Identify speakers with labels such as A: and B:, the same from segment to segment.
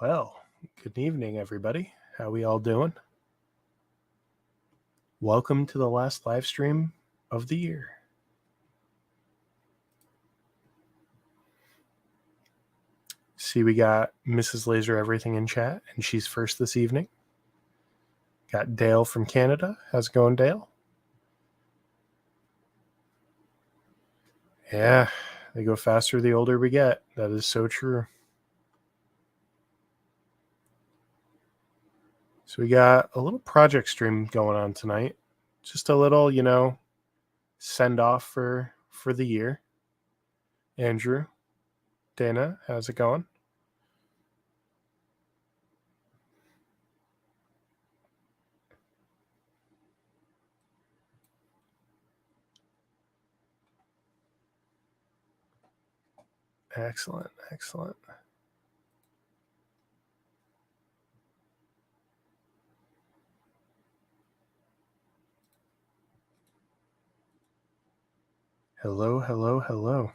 A: Well, good evening, everybody. How we all doing? Welcome to the last live stream of the year. See, we got Mrs. Laser Everything in chat, and she's first this evening. Got Dale from Canada. How's it going, Dale? Yeah, they go faster the older we get. That is so true. So we got a little project stream going on tonight. Just a little, send off for the year. Andrew, Dana, how's it going? Excellent, excellent. Hello, hello, hello.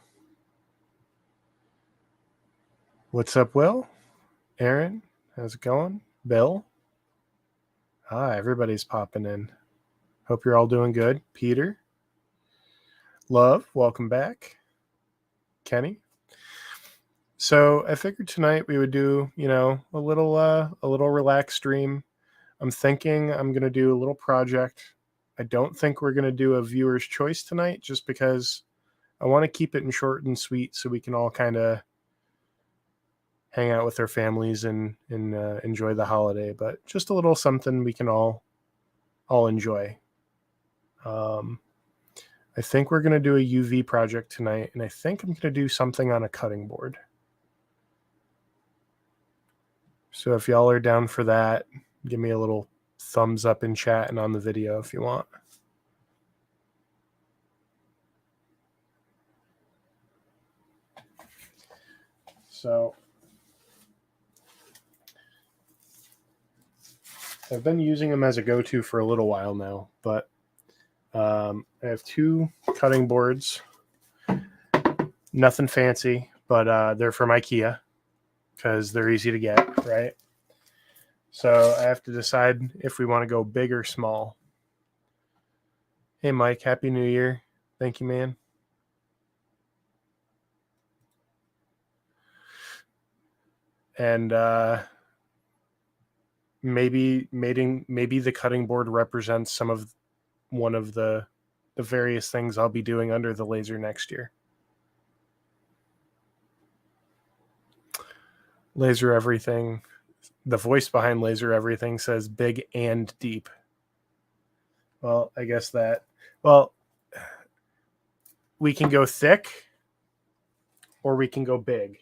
A: What's up, Will? Aaron, how's it going? Bill? Everybody's popping in. Hope you're all doing good. Peter? Love, welcome back. Kenny? So I figured tonight we would do, a little relaxed stream. I'm thinking I'm going to do a little project. I don't think we're going to do a viewer's choice tonight just because I want to keep it in short and sweet so we can all kind of hang out with our families and enjoy the holiday, but just a little something we can all enjoy. I think we're going to do a UV project tonight, and I think I'm going to do something on a cutting board. So if y'all are down for that, give me a little thumbs up in chat and on the video if you want. So I've been using them as a go-to for a little while now, but I have two cutting boards. Nothing fancy, but they're from IKEA because they're easy to get, right? So I have to decide if we want to go big or small. Hey, Mike, Happy New Year. Thank you, man. And maybe the cutting board represents one of the various things I'll be doing under the laser next year. Laser Everything, the voice behind Laser Everything says big and deep. Well, I guess we can go thick or we can go big.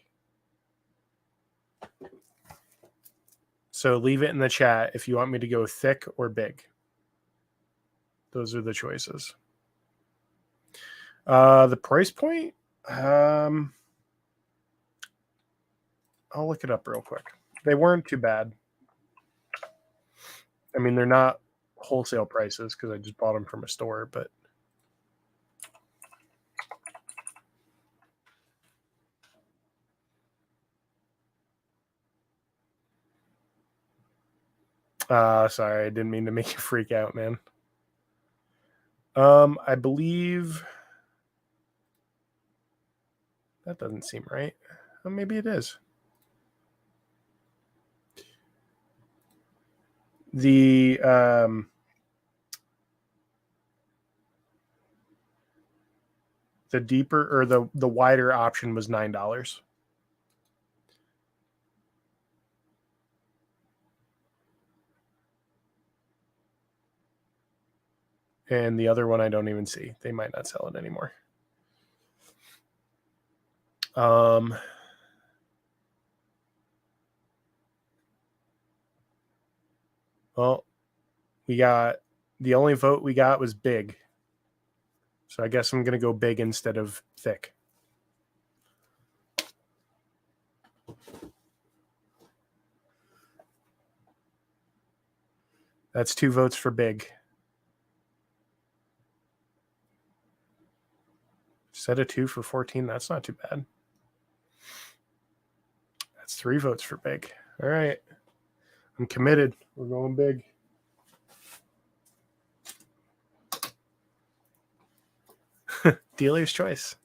A: So leave it in the chat if you want me to go thick or big. Those are the choices. The price point, I'll look it up real quick. They weren't too bad. I mean, they're not wholesale prices because I just bought them from a store, but sorry, I didn't mean to make you freak out, man. I believe that doesn't seem right. Well, maybe it is. The deeper or the wider option was $9. And the other one I don't even see. They might not sell it anymore. Well, the only vote we got was big. So I guess I'm going to go big instead of thick. That's 2 votes for big. Set a 2 for 14. That's not too bad. It's 3 votes for big. All right. I'm committed. We're going big. Dealer's choice.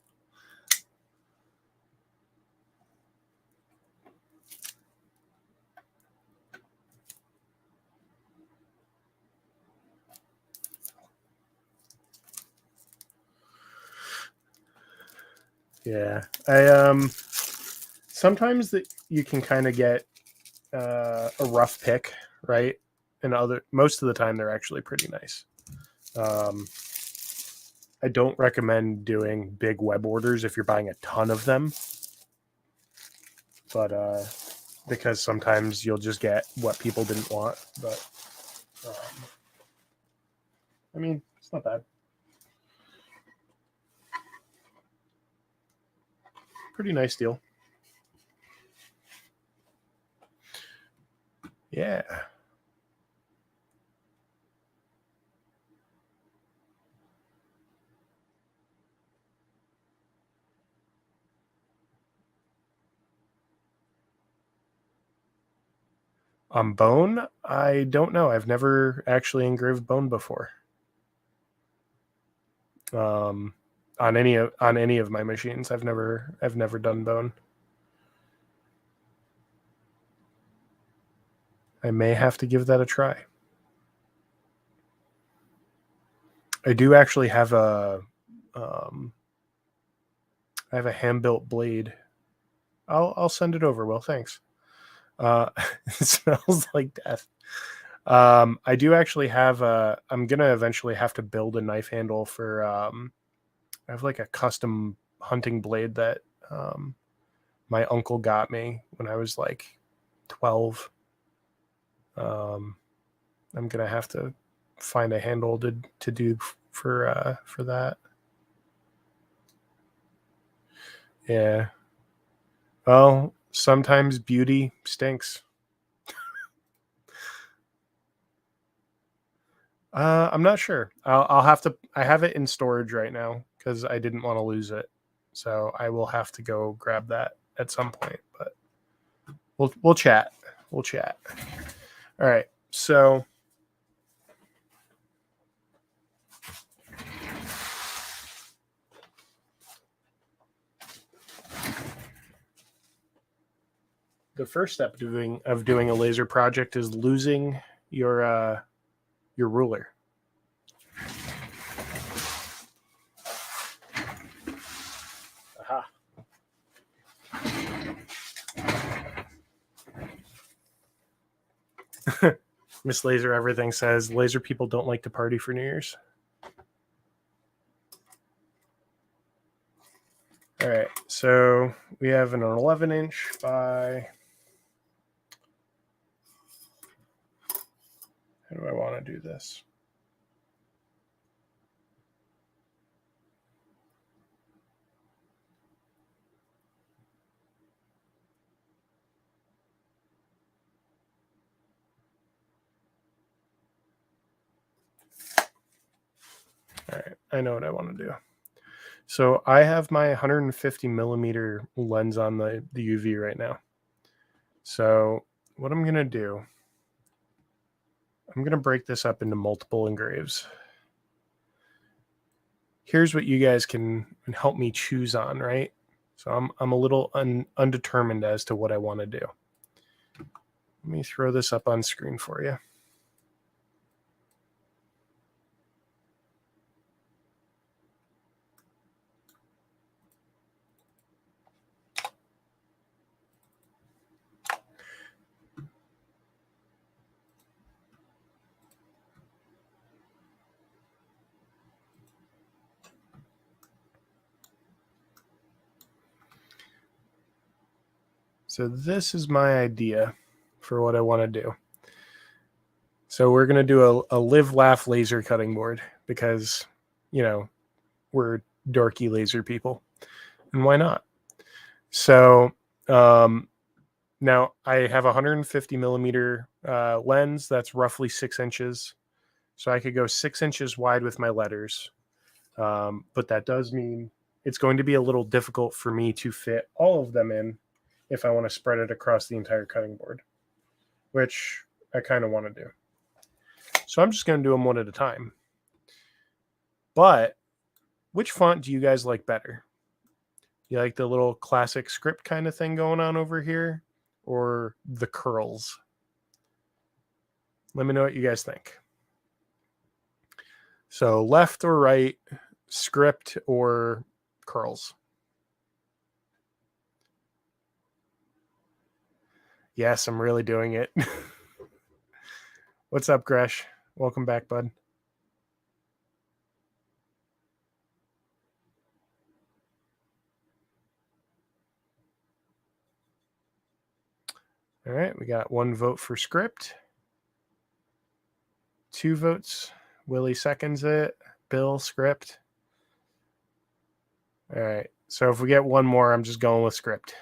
A: Yeah. Sometimes that you can kind of get a rough pick, right? And most of the time they're actually pretty nice. I don't recommend doing big web orders if you're buying a ton of them, but because sometimes you'll just get what people didn't want. But I mean, it's not bad. Pretty nice deal. Yeah. On bone, I don't know. I've never actually engraved bone before. On any of my machines, I've never done bone. I may have to give that a try. I do actually have I have a hand-built blade. I'll send it over. Well, thanks. It smells like death. I do actually have I'm gonna eventually have to build a knife handle for I have like a custom hunting blade that my uncle got me when I was like 12. I'm gonna have to find a handle to do for that. Yeah. Well, sometimes beauty stinks. I'm not sure. I'll have to. I have it in storage right now because I didn't want to lose it, so I will have to go grab that at some point. But we'll chat. We'll chat. All right. So the first step of doing a laser project is losing your ruler. Aha. Miss Laser Everything says laser people don't like to party for New Year's. All right, so we have an 11-inch by. How do I want to do this? All right, I know what I want to do. So I have my 150 millimeter lens on the UV right now. So what I'm going to do, I'm going to break this up into multiple engraves. Here's what you guys can help me choose on, right? So I'm a little undetermined as to what I want to do. Let me throw this up on screen for you. So this is my idea for what I want to do. So we're going to do a live, laugh laser cutting board because, you know, we're dorky laser people. And why not? So now I have a 150 millimeter lens that's roughly 6 inches. So I could go 6 inches wide with my letters. But that does mean it's going to be a little difficult for me to fit all of them in if I want to spread it across the entire cutting board, which I kind of want to do. So I'm just going to do them one at a time. But which font do you guys like better? You like the little classic script kind of thing going on over here, or the curls? Let me know what you guys think. So left or right, script or curls? Yes, I'm really doing it. What's up, Gresh? Welcome back, bud. All right, we got 1 vote for script. 2 votes. Willie seconds it. Bill, script. All right, so if we get 1 more, I'm just going with script.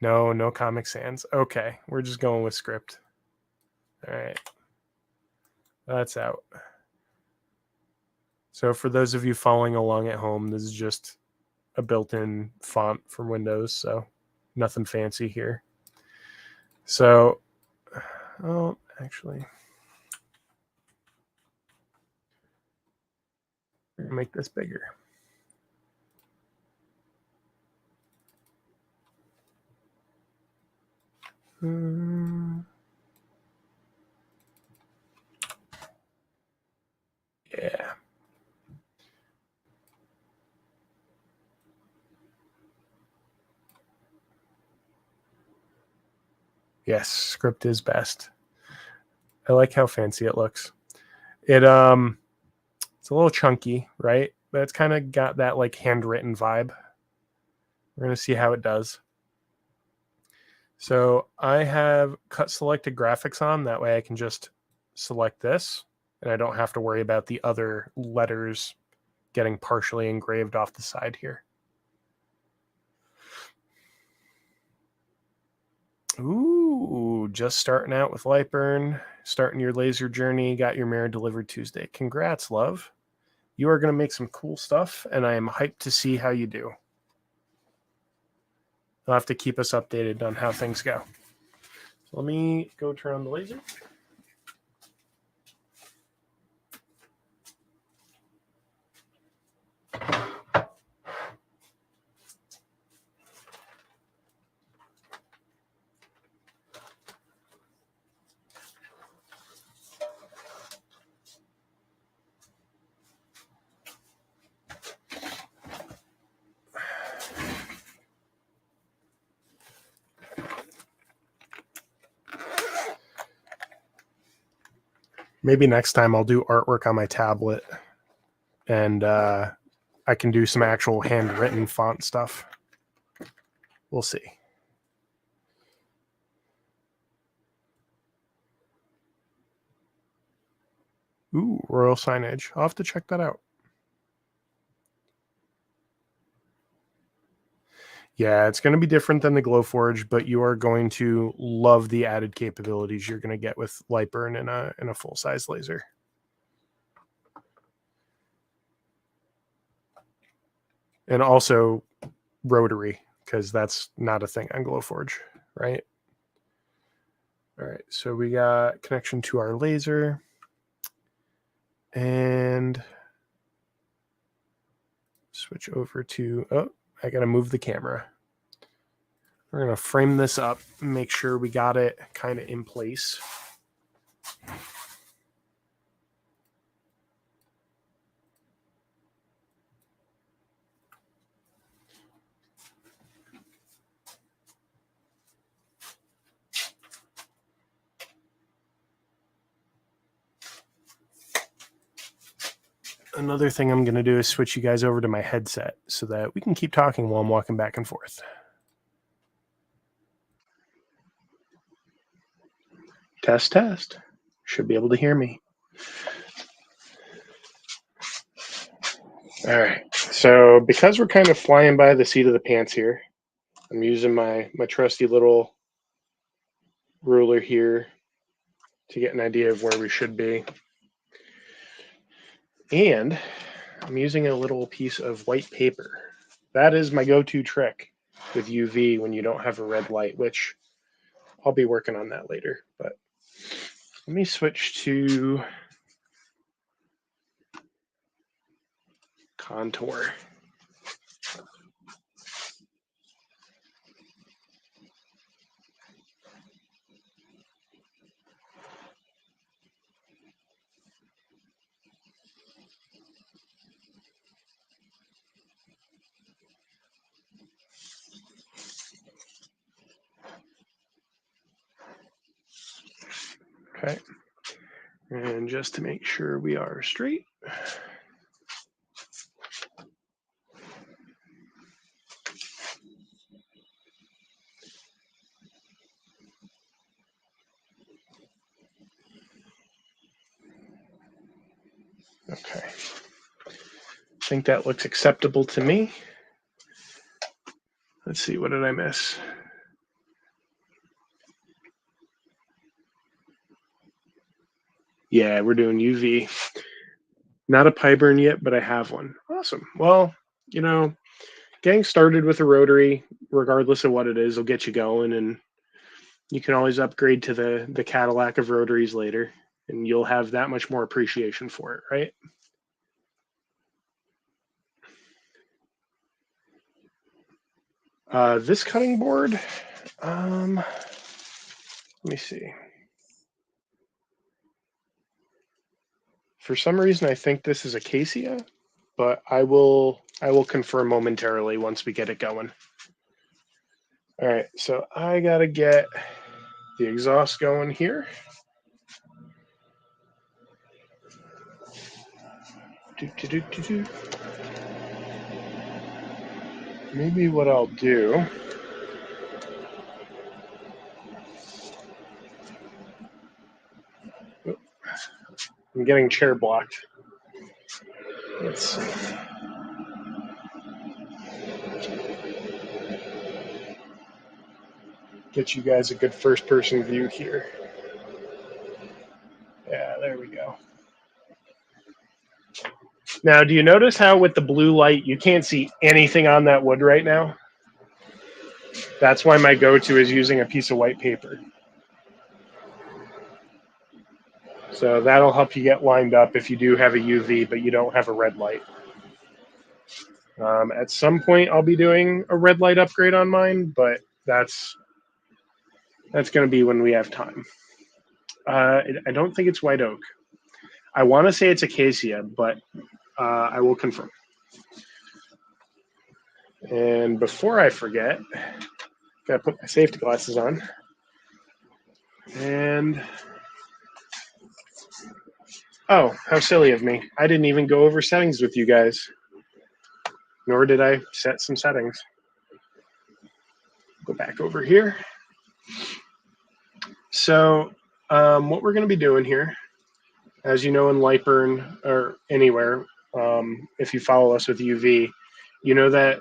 A: No Comic Sans. Okay, we're just going with script. All right, that's out. So for those of you following along at home, this is just a built-in font for Windows, so nothing fancy here. So, oh, actually, we're gonna make this bigger. Yeah. Yes, script is best. I like how fancy it looks. It's a little chunky, right? But it's kind of got that like handwritten vibe. We're gonna see how it does. So I have cut selected graphics on, that way I can just select this and I don't have to worry about the other letters getting partially engraved off the side here. Ooh, just starting out with Lightburn, starting your laser journey, got your mirror delivered Tuesday. Congrats, love. You are going to make some cool stuff, and I am hyped to see how you do. You'll have to keep us updated on how things go. So let me go turn on the laser. Maybe next time I'll do artwork on my tablet and I can do some actual handwritten font stuff. We'll see. Ooh, Royal Signage. I'll have to check that out. Yeah, it's going to be different than the Glowforge, but you are going to love the added capabilities you're going to get with Lightburn in a full-size laser. And also rotary, because that's not a thing on Glowforge, right? All right, so we got connection to our laser. And switch over to, oh, I got to move the camera. We're going to frame this up, make sure we got it kind of in place. Another thing I'm going to do is switch you guys over to my headset so that we can keep talking while I'm walking back and forth. Test, test. Should be able to hear me. All right. So because we're kind of flying by the seat of the pants here, I'm using my trusty little ruler here to get an idea of where we should be. And I'm using a little piece of white paper. That is my go-to trick with UV when you don't have a red light, which I'll be working on that later. But let me switch to contour. Okay. And just to make sure we are straight. Okay. I think that looks acceptable to me. Let's see, what did I miss? Yeah, we're doing UV. Not a pie burn yet, but I have one. Awesome. Well, you know, getting started with a rotary, regardless of what it is, will get you going, and you can always upgrade to the Cadillac of rotaries later, and you'll have that much more appreciation for it, right? This cutting board, let me see. For some reason, I think this is Acacia, but I will confirm momentarily once we get it going. All right, so I gotta get the exhaust going here. Maybe what I'll do. I'm getting chair blocked. Let's see. Get you guys a good first person view here. Yeah, there we go. Now, do you notice how with the blue light, you can't see anything on that wood right now? That's why my go-to is using a piece of white paper. So that'll help you get lined up if you do have a UV, but you don't have a red light. At some point, I'll be doing a red light upgrade on mine, but that's going to be when we have time. I don't think it's white oak. I want to say it's acacia, but I will confirm. And before I forget, gotta put my safety glasses on. And oh, how silly of me! I didn't even go over settings with you guys, nor did I set some settings. Go back over here. So what we're going to be doing here, as you know in Lightburn or anywhere, if you follow us with UV, you know that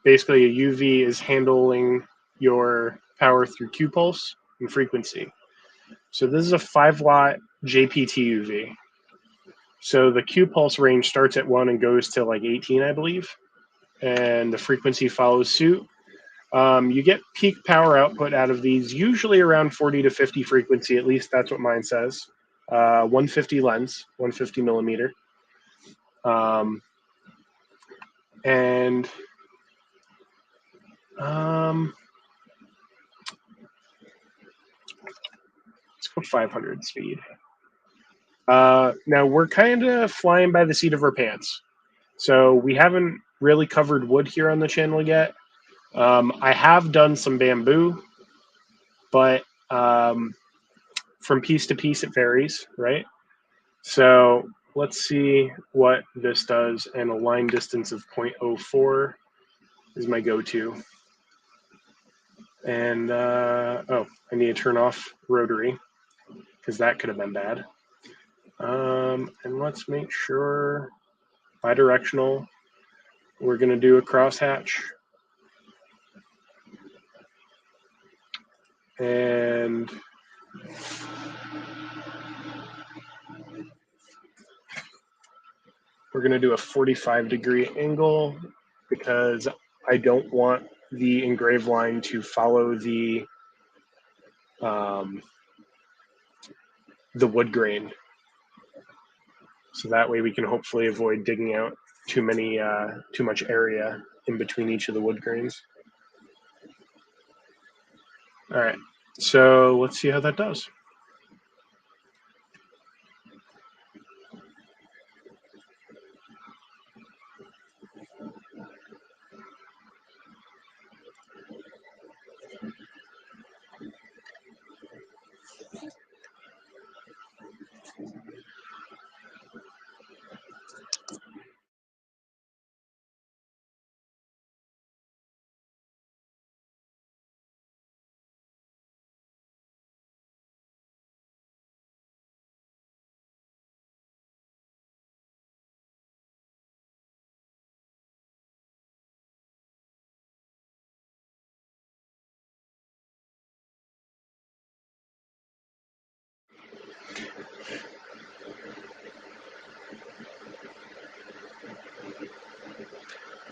A: basically a UV is handling your power through Q pulse and frequency. So this is a 5-watt JPT UV. So the Q pulse range starts at 1 and goes to like 18, I believe, and the frequency follows suit. You get peak power output out of these, usually around 40 to 50 frequency, at least that's what mine says. 150 lens, 150 millimeter. And let's go 500 speed. Now we're kind of flying by the seat of our pants. So we haven't really covered wood here on the channel yet. I have done some bamboo, but from piece to piece it varies, right? So let's see what this does, and a line distance of 0.04 is my go-to. And oh, I need to turn off rotary because that could have been bad. And let's make sure bidirectional. We're going to do a crosshatch. And we're going to do a 45-degree angle because I don't want the engraved line to follow the wood grain. So that way we can hopefully avoid digging out too much area in between each of the wood grains. All right, so let's see how that does.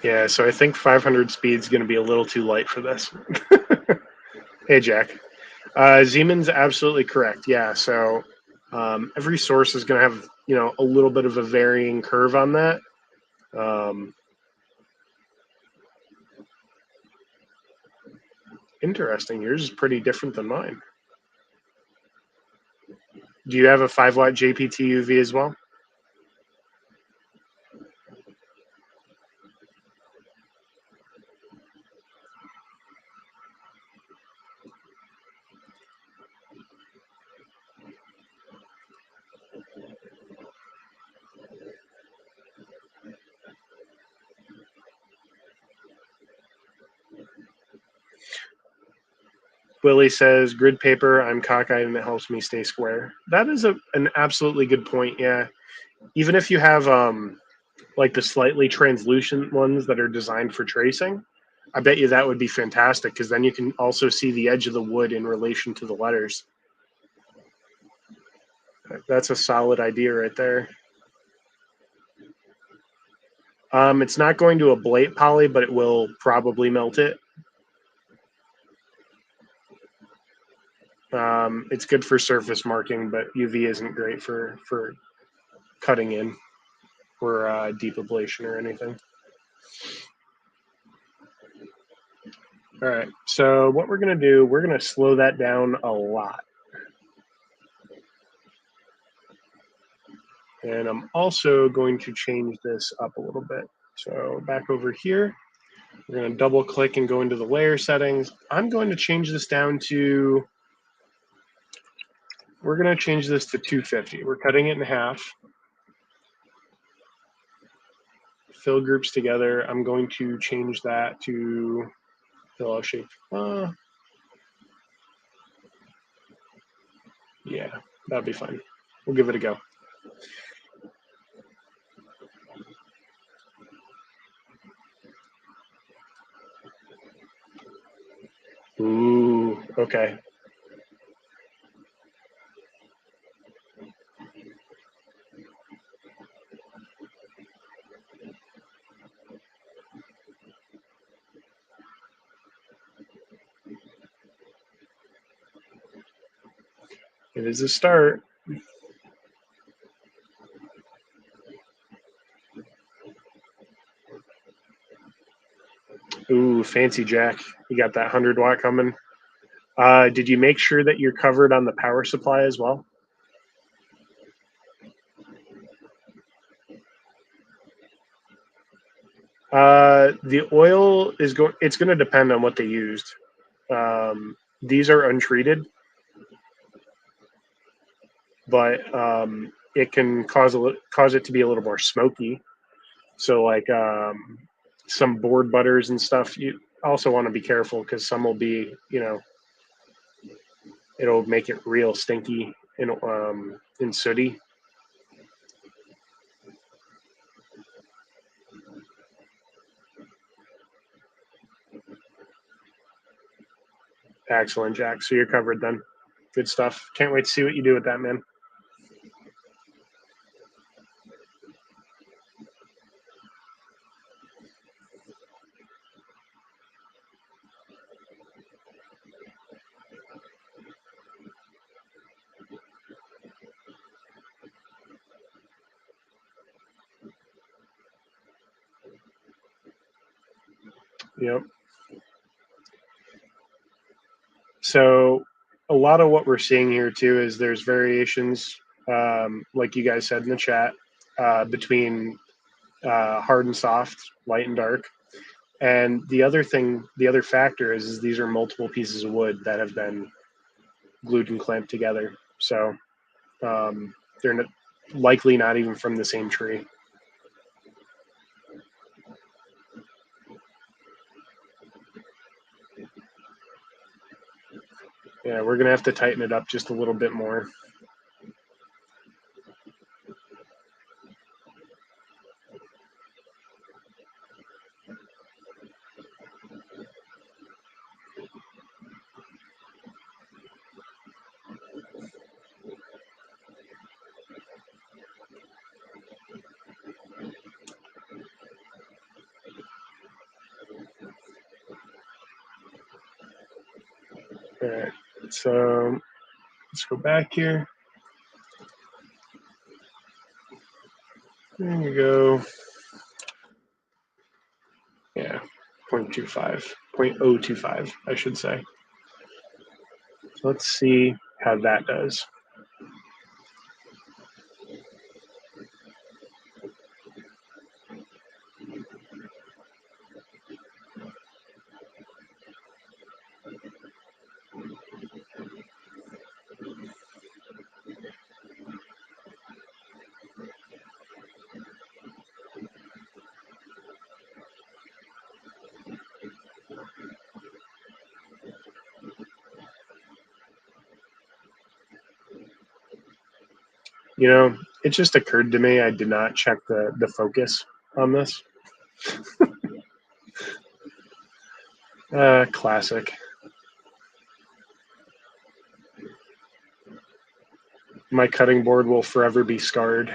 A: Yeah, so I think 500 speed is going to be a little too light for this. Hey, Jack. Zeman's absolutely correct. Yeah, so every source is going to have, a little bit of a varying curve on that. Interesting. Yours is pretty different than mine. Do you have a 5-watt JPT UV as well? Willie says, grid paper, I'm cockeyed and it helps me stay square. That is an absolutely good point, yeah. Even if you have like the slightly translucent ones that are designed for tracing, I bet you that would be fantastic because then you can also see the edge of the wood in relation to the letters. That's a solid idea right there. It's not going to ablate poly, but it will probably melt it. It's good for surface marking, but UV isn't great for cutting in or deep ablation or anything. All right, so what we're going to do, we're going to slow that down a lot. And I'm also going to change this up a little bit. So back over here, we're going to double click and go into the layer settings. I'm going to change this down to, we're going to change this to 250. We're cutting it in half. Fill groups together. I'm going to change that to fill out shape. Yeah, that'd be fine. We'll give it a go. Ooh, okay. It is a start. Ooh, fancy Jack. You got that 100-watt coming. Did you make sure that you're covered on the power supply as well? The oil is going. It's going to depend on what they used. These are untreated, but it can cause it to be a little more smoky. So like some board butters and stuff, you also want to be careful because some will be, it'll make it real stinky and sooty. Excellent, Jack. So you're covered then. Good stuff. Can't wait to see what you do with that, man. Yep. So a lot of what we're seeing here too is there's variations, like you guys said in the chat, between hard and soft, light and dark. And the other thing, the other factor is these are multiple pieces of wood that have been glued and clamped together. So they're likely not even from the same tree. Yeah, we're going to have to tighten it up just a little bit more. All right, so let's go back here. There we go. Yeah, 0.25, 0.025, I should say. So let's see how that does. You know, it just occurred to me I did not check the focus on this. Classic. My cutting board will forever be scarred.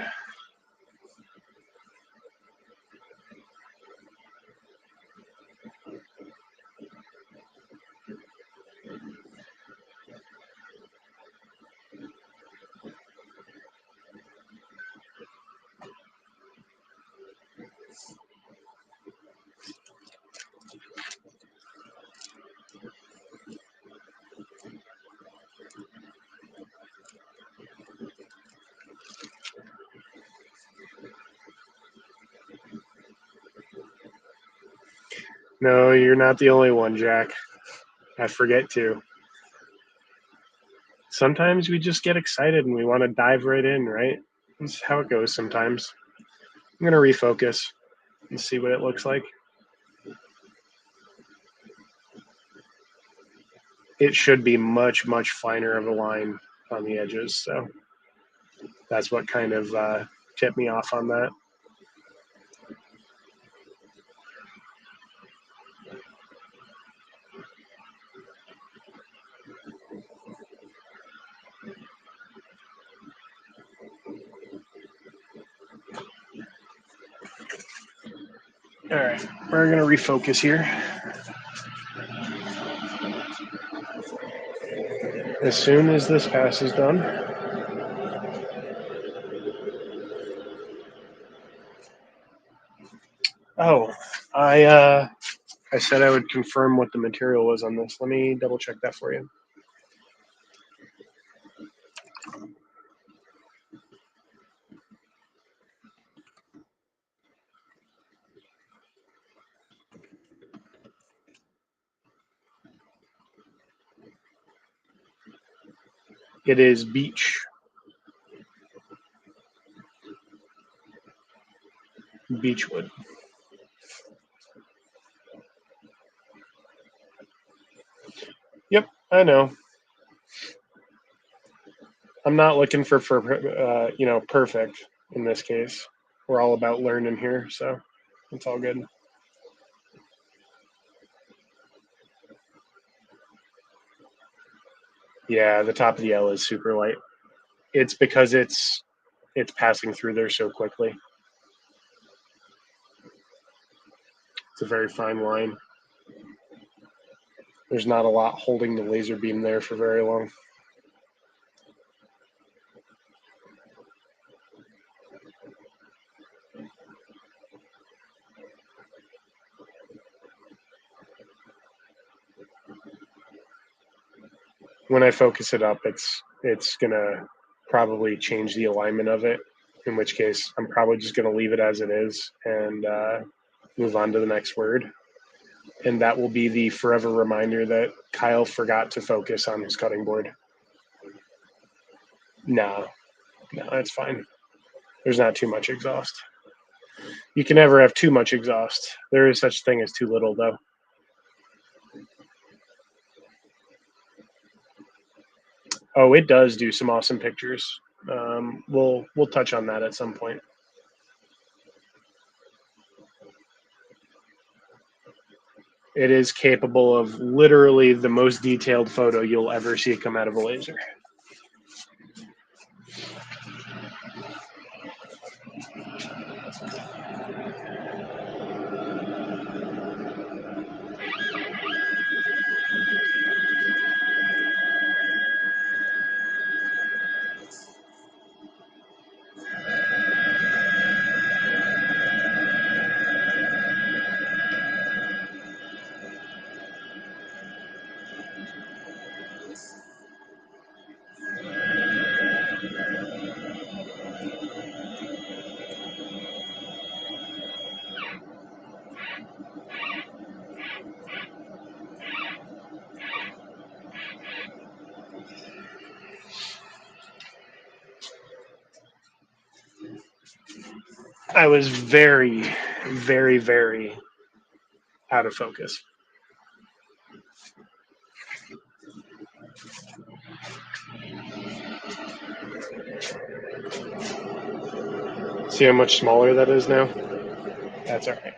A: No, you're not the only one, Jack. I forget to. Sometimes we just get excited and we want to dive right in, right? That's how it goes sometimes. I'm going to refocus and see what it looks like. It should be much, much finer of a line on the edges. So that's what kind of tipped me off on that. All right, we're going to refocus here. As soon as this pass is done, oh, I said I would confirm what the material was on this. Let me double check that for you. It is beech. Beechwood. Yep, I know. I'm not looking for perfect in this case. We're all about learning here, so it's all good. Yeah, the top of the L is super light. It's because it's passing through there so quickly. It's a very fine line. There's not a lot holding the laser beam there for very long. when I focus it up, it's gonna probably change the alignment of it, in which case I'm probably just gonna leave it as it is and move on to the next word. And that will be the forever reminder that Kyle forgot to focus on his cutting board. No, that's fine. There's not too much exhaust. You can never have too much exhaust. There is such thing as too little, though. Oh, it does do some awesome pictures. We'll touch on that at some point. It is capable of literally the most detailed photo you'll ever see come out of a laser. I was very, very, very out of focus. See how much smaller that is now? That's all right.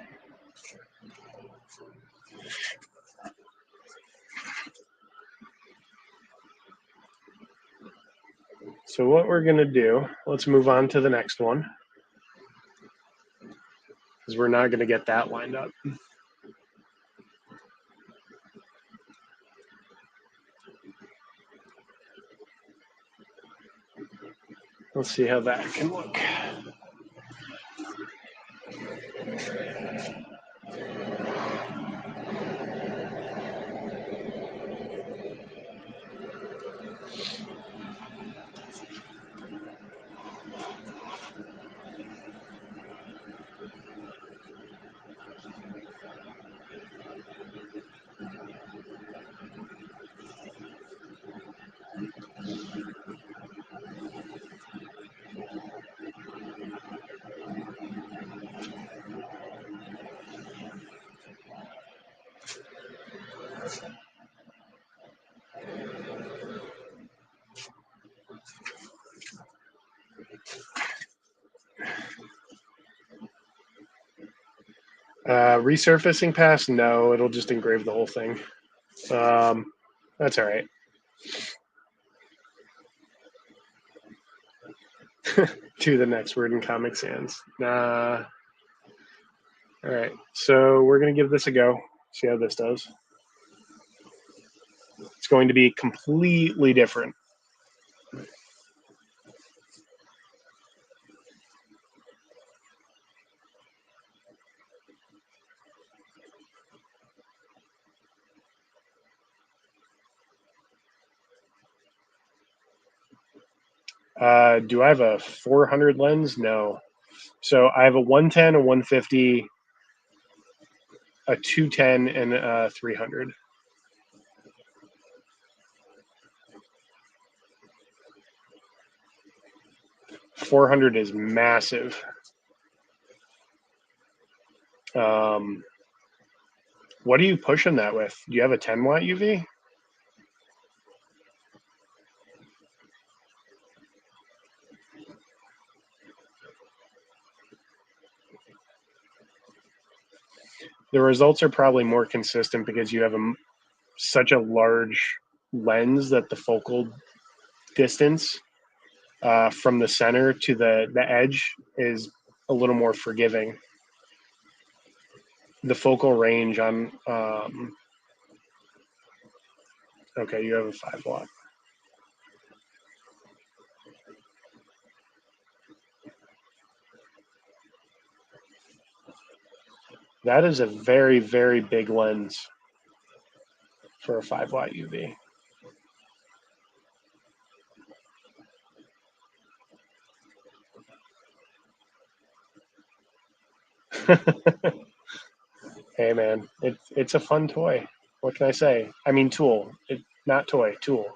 A: So what we're going to do, let's move on to the next one, because we're not going to get that lined up. Let's see how that can look. Resurfacing pass? No, it'll just engrave the whole thing. That's all right. To the next word in Comic Sans. Nah. All right, so we're going to give this a go. See how this does. It's going to be completely different. Do I have a 400 lens? No. So I have a 110, a 150, a 210, and a 300. 400 is massive. What are you pushing that with? Do you have a 10 watt UV? The results are probably more consistent because you have such a large lens that the focal distance from the center to the edge is a little more forgiving. The focal range on okay, you have a 5 watt. That is a very, very big lens for a 5 watt UV. Hey man, it's a fun toy. What can I say? I mean tool. Not toy, tool.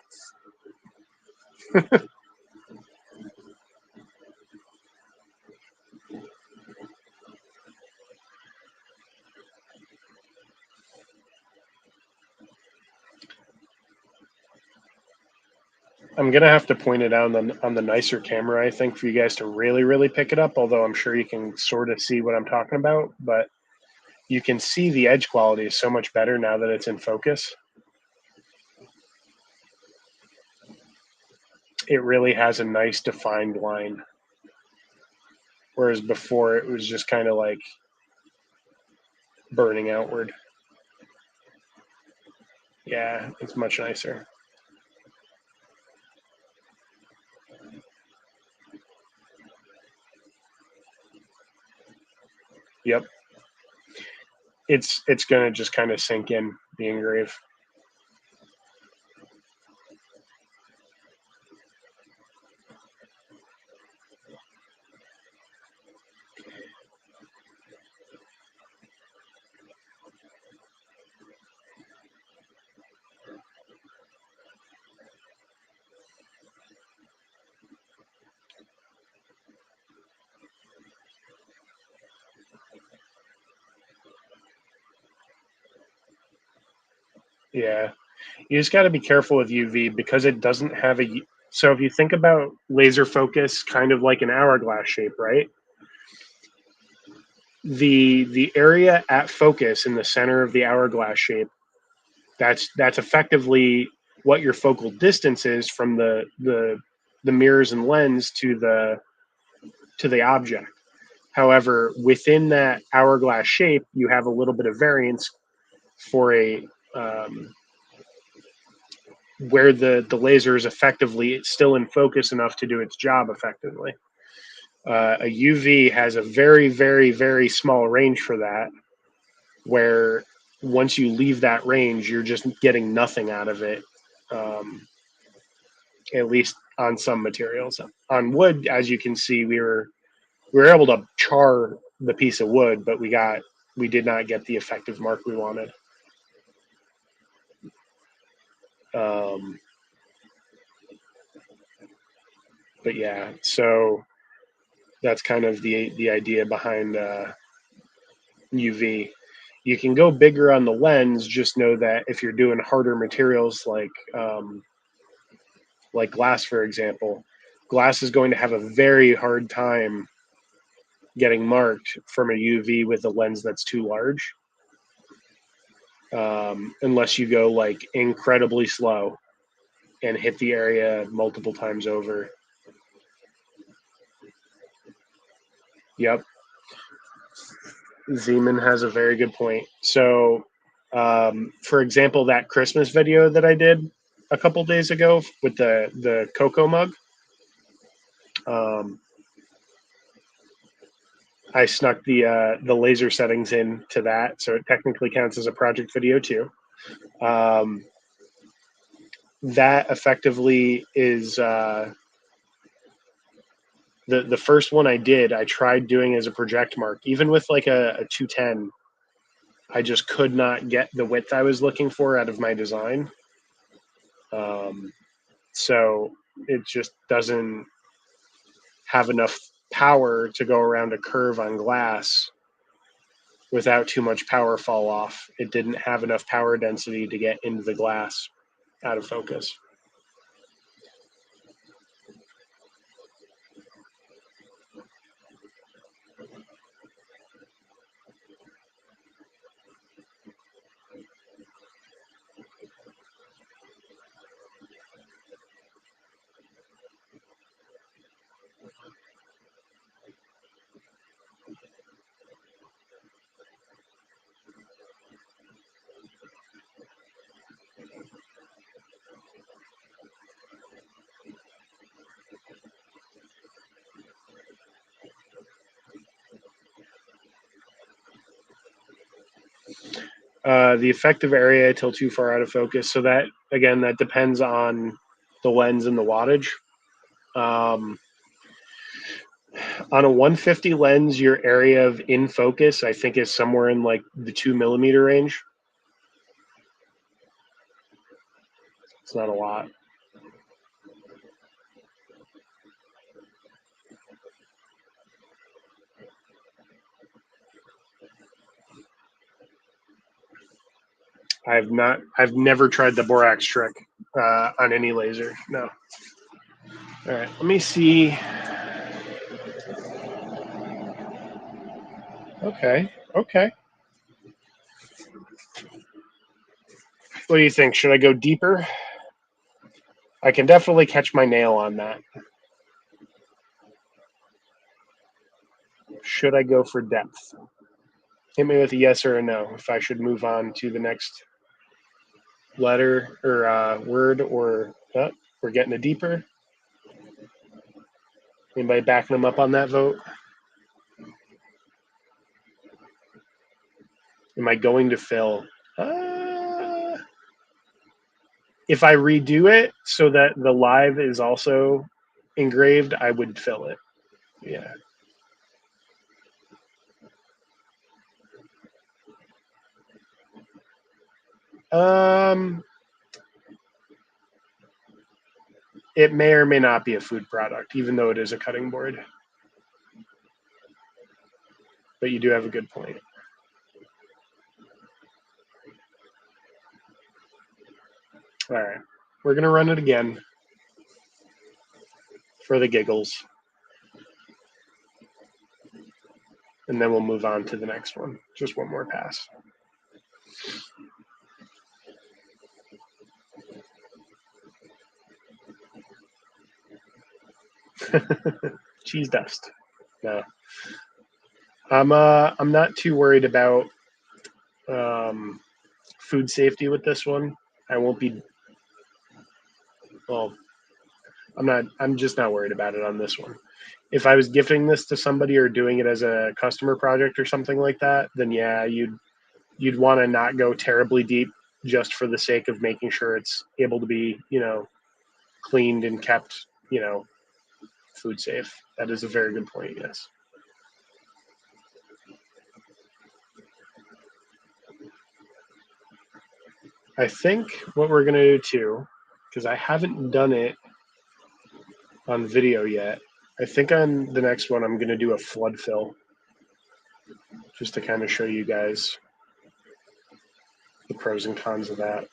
A: I'm gonna have to point it out on the nicer camera, I think, for you guys to really pick it up. Although I'm sure you can sort of see what I'm talking about, but you can see the edge quality is so much better now that it's in focus. It really has a nice defined line, whereas before it was just kind of like burning outward. Yeah, it's much nicer. Yep, it's gonna just kind of sink in the engrave. Yeah, you just got to be careful with UV because it doesn't have a. So if you think about laser focus, kind of like an hourglass shape, right? The area at focus in the center of the hourglass shape, that's effectively what your focal distance is from the mirrors and lens to the object. However, within that hourglass shape, you have a little bit of variance for a where the laser is effectively still in focus enough to do its job effectively. A UV has a very small range for that, where once you leave that range, you're just getting nothing out of it. Um, at least on some materials. On wood, as you can see, we were able to char the piece of wood, but we did not get the effective mark we wanted. Um, but yeah, so that's kind of the idea behind UV. You can go bigger on the lens. Just know that if you're doing harder materials like glass, for example, glass is going to have a very hard time getting marked from a UV with a lens that's too large, unless you go like incredibly slow and hit the area multiple times over. Yep, Zeman has a very good point. So, for example, that Christmas video that I did a couple days ago with the cocoa mug, um, I snuck the laser settings into that, so it technically counts as a project video too. Um, that effectively is the first one I did. I tried doing as a project mark, even with like a 210. I just could not get the width I was looking for out of my design. Um, so it just doesn't have enough power to go around a curve on glass without too much power fall off. It didn't have enough power density to get into the glass out of focus. The effective area till too far out of focus. So that again, that depends on the lens and the wattage. Um, On a 150 lens, your area of in focus, I think, is somewhere in like the 2mm range. It's not a lot. I've never tried the borax trick on any laser. No. All right, let me see. Okay. What do you think? Should I go deeper? I can definitely catch my nail on that. Should I go for depth? Hit me with a yes or a no if I should move on to the next letter or word, or we're getting a deeper. Anybody backing them up on that vote? Am I going to fill? If I redo it so that the live is also engraved, I would fill it. Yeah. It may or may not be a food product, even though it is a cutting board. But you do have a good point. All right. We're going to run it again for the giggles. And then we'll move on to the next one. Just one more pass. Cheese dust. No. I'm not too worried about food safety with this one. I won't be. Well, I'm just not worried about it on this one. If I was gifting this to somebody or doing it as a customer project or something like that, then yeah, you'd want to not go terribly deep just for the sake of making sure it's able to be, cleaned and kept, food safe. That is a very good point. Yes. I think what we're going to do too, because I haven't done it on video yet, I think on the next one I'm going to do a flood fill just to kind of show you guys the pros and cons of that.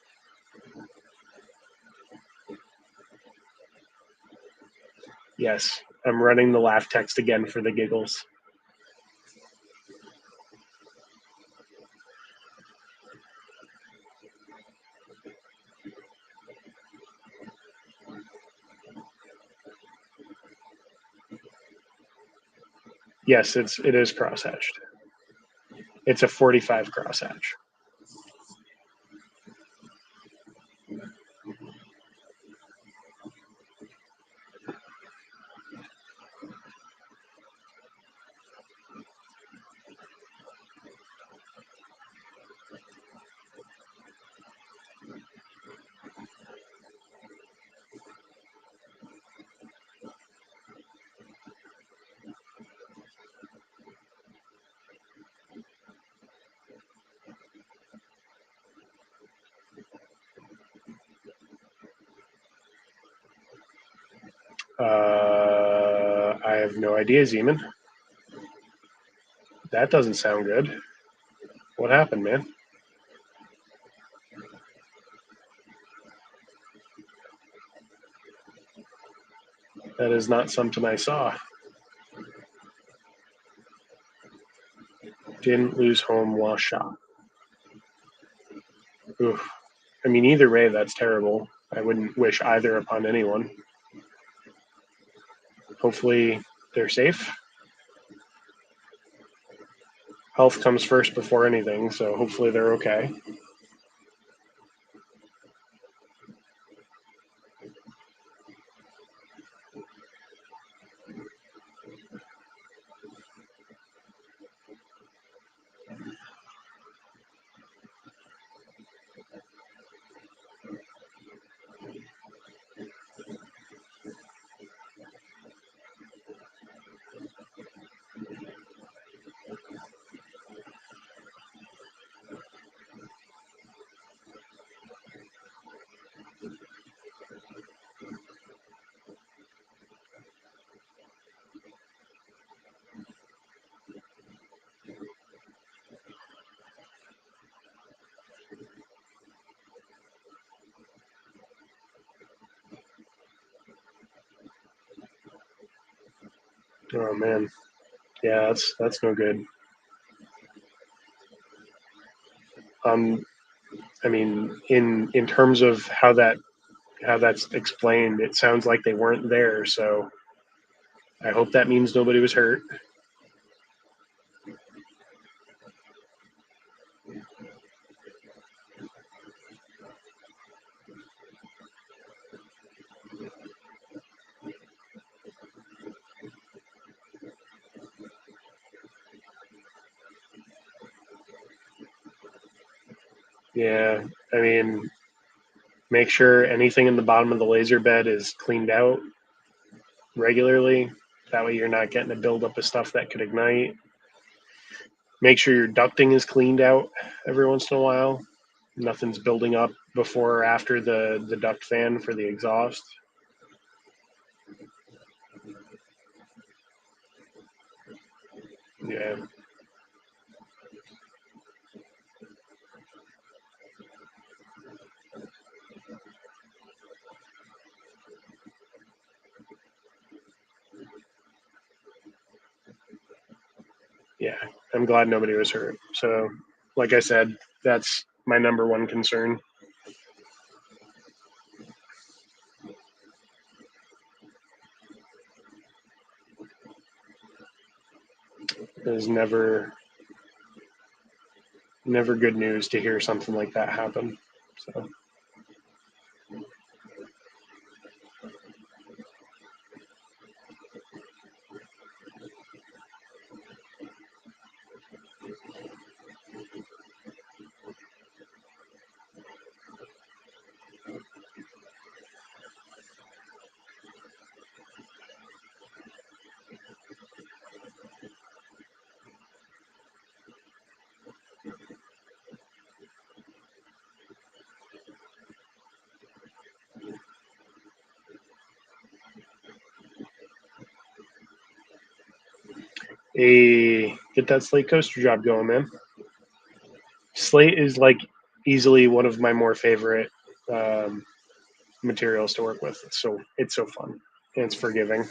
A: Yes, I'm running the laugh text again for the giggles. Yes, it is crosshatched. It's a 45 crosshatch. I have no idea, Zeman. That doesn't sound good. What happened, man? That is not something I saw. Didn't lose home, lost shop. Oof. I mean, either way, that's terrible. I wouldn't wish either upon anyone. Hopefully, they're safe. Health comes first before anything, so hopefully they're okay. Oh man, yeah, that's no good. I mean, in terms of how that's explained, it sounds like they weren't there. So I hope that means nobody was hurt. Yeah, I mean, make sure anything in the bottom of the laser bed is cleaned out regularly. That way, you're not getting a buildup of stuff that could ignite. Make sure your ducting is cleaned out every once in a while. Nothing's building up before or after the duct fan for the exhaust. Yeah, yeah. I'm glad nobody was hurt. So, like I said, that's my number one concern. It was never good news to hear something like that happen. So, get that slate coaster job going, man. Slate is like easily one of my more favorite um, materials to work with. It's so fun and it's forgiving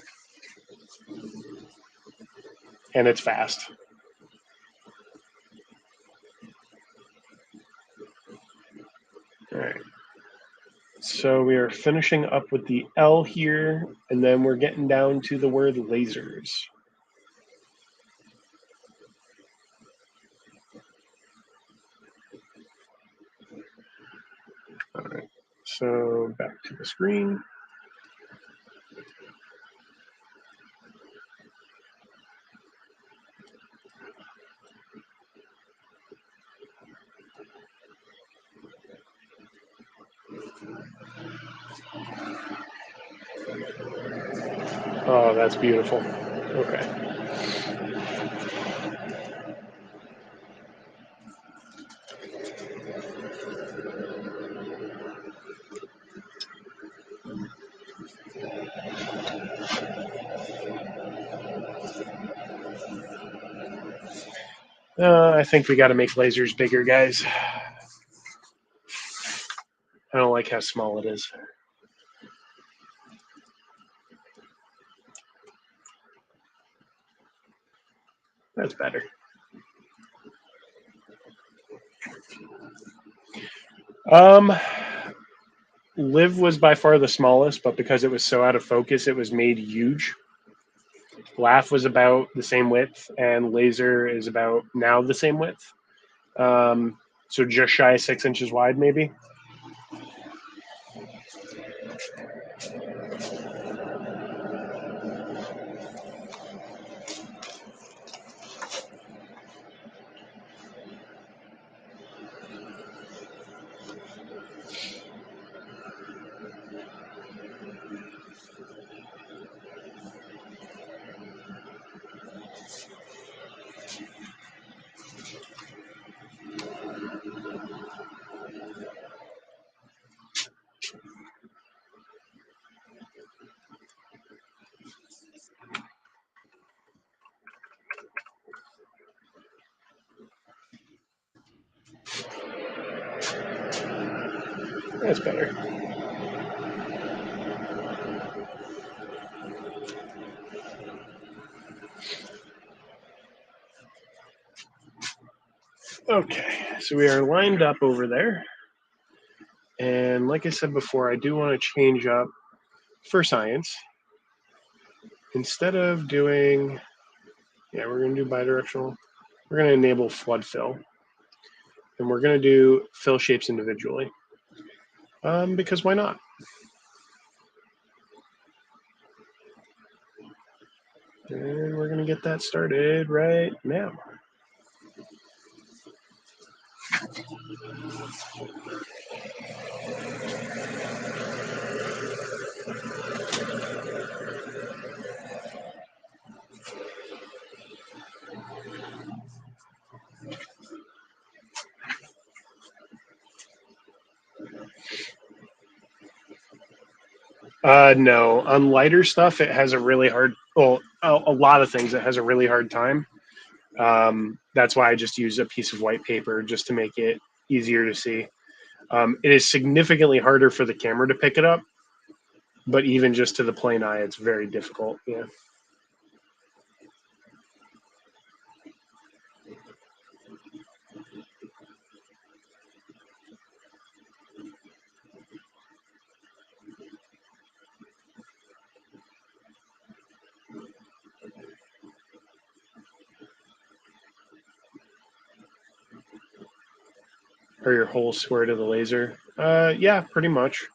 A: and it's fast. All right. So we are finishing up with the L here, and then we're getting down to the word lasers. All right. So back to the screen. Oh, that's beautiful. Okay. I think we got to make lasers bigger, guys. I don't like how small it is. That's better. Um, Live was by far the smallest, but because it was so out of focus, it was made huge. Laugh was about the same width, and Laser is about now the same width. So just shy of 6 inches wide, maybe. That's better. Okay, so we are lined up over there. And like I said before, I do want to change up for science. Instead of doing, we're going to do bidirectional. We're going to enable flood fill. And we're going to do fill shapes individually. Because why not? And we're going to get that started right now. No, on lighter stuff, it has a really hard, well, a lot of things, it has a really hard time. That's why I just use a piece of white paper just to make it easier to see. It is significantly harder for the camera to pick it up, but even just to the plain eye, it's very difficult. Yeah. Or your whole square to the laser. Yeah, pretty much.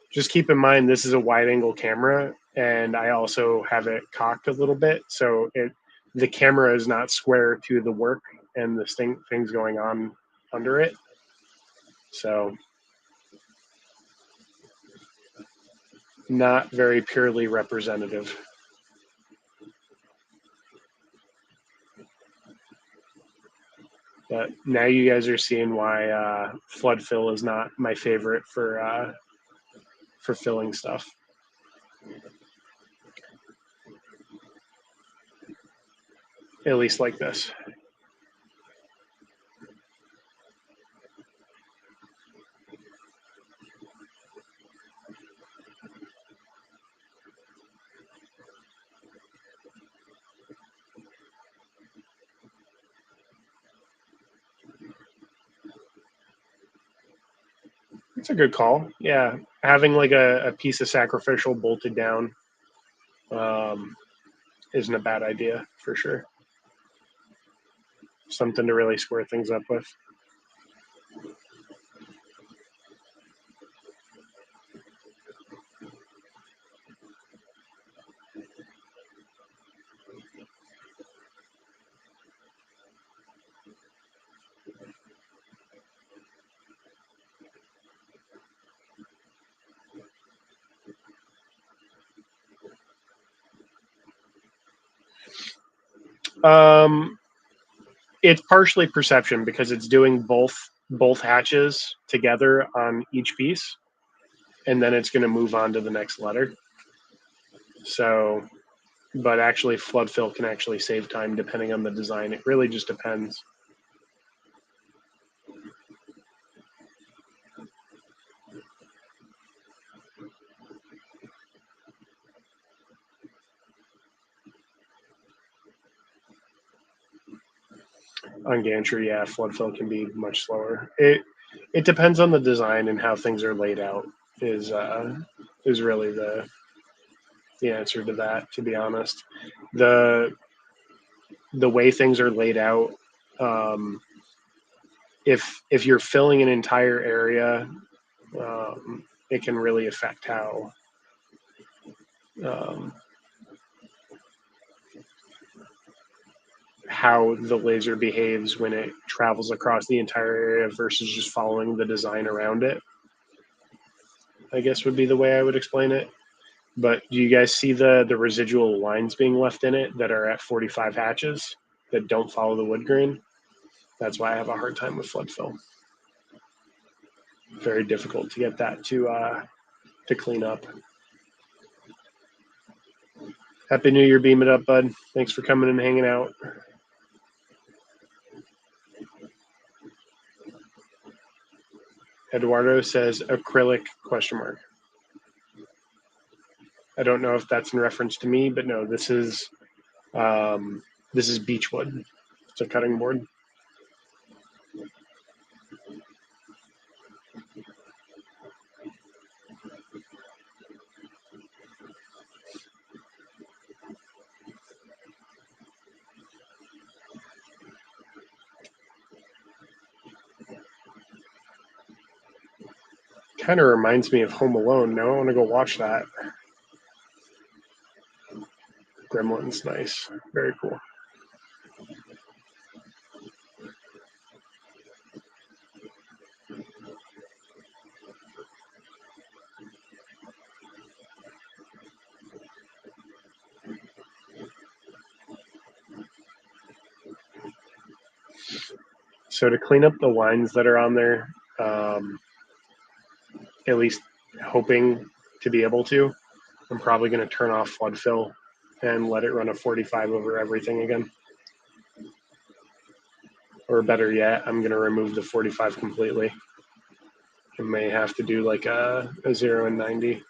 A: Just keep in mind this is a wide angle camera, and I also have it cocked a little bit, so the camera is not square to the work and the things going on under it. So not very purely representative. But now you guys are seeing why flood fill is not my favorite for filling stuff. At least like this. It's a good call. Yeah, having like a piece of sacrificial bolted down isn't a bad idea for sure. Something to really square things up with. Um, it's partially perception because it's doing both hatches together on each piece, and then it's going to move on to the next letter. So, but actually, flood fill can actually save time depending on the design. It really just depends. On gantry, yeah, flood fill can be much slower. It depends on the design and how things are laid out. Is really the answer to that. To be honest, the the way things are laid out, um, if you're filling an entire area, it can really affect um, how the laser behaves when it travels across the entire area versus just following the design around it. I guess would be the way I would explain it. But do you guys see the residual lines being left in it that are at 45 hatches that don't follow the wood grain? That's why I have a hard time with flood fill. Very difficult to get that to clean up. Happy New Year, beam it up, bud. Thanks for coming and hanging out. Eduardo says acrylic question mark. I don't know if that's in reference to me, but no, this is beechwood. It's a cutting board. Kind of reminds me of Home Alone. Now I want to go watch that. Gremlins, nice. Very cool. So to clean up the lines that are on there, at least hoping to be able to, I'm probably going to turn off flood fill and let it run a 45 over everything again. Or better yet, I'm going to remove the 45 completely. I may have to do like a 0 and 90.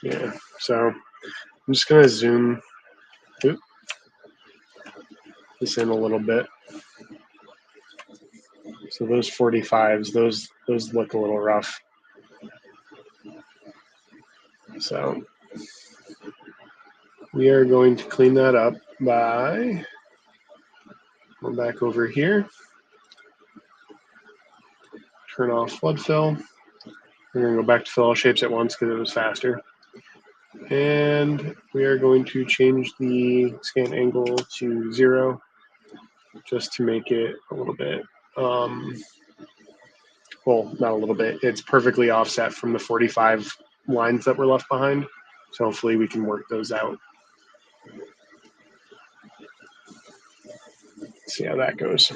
A: Yeah, so I'm just going to zoom this in a little bit. So those 45s, those look a little rough. So we are going to clean that up by going back over here, turn off flood fill. We're going to go back to fill all shapes at once because it was faster. And we are going to change the scan angle to 0 just to make it a little bit, well, not a little bit, it's perfectly offset from the 45 lines that were left behind. So hopefully we can work those out. See how that goes.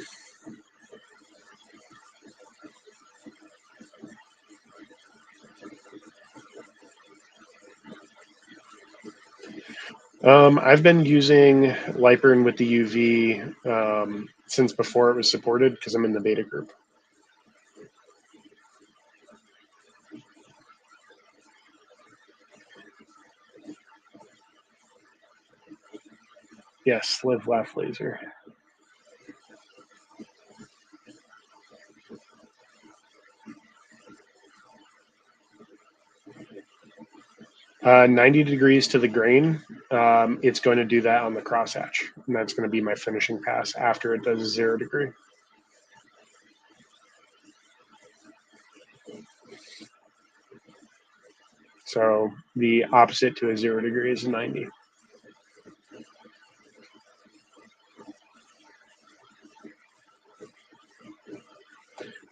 A: I've been using Lipern with the UV since before it was supported because I'm in the beta group. Yes, live, laugh, laser. 90 degrees to the grain. It's going to do that on the crosshatch, and that's going to be my finishing pass after it does 0 degree. So the opposite to a 0 degree is 90.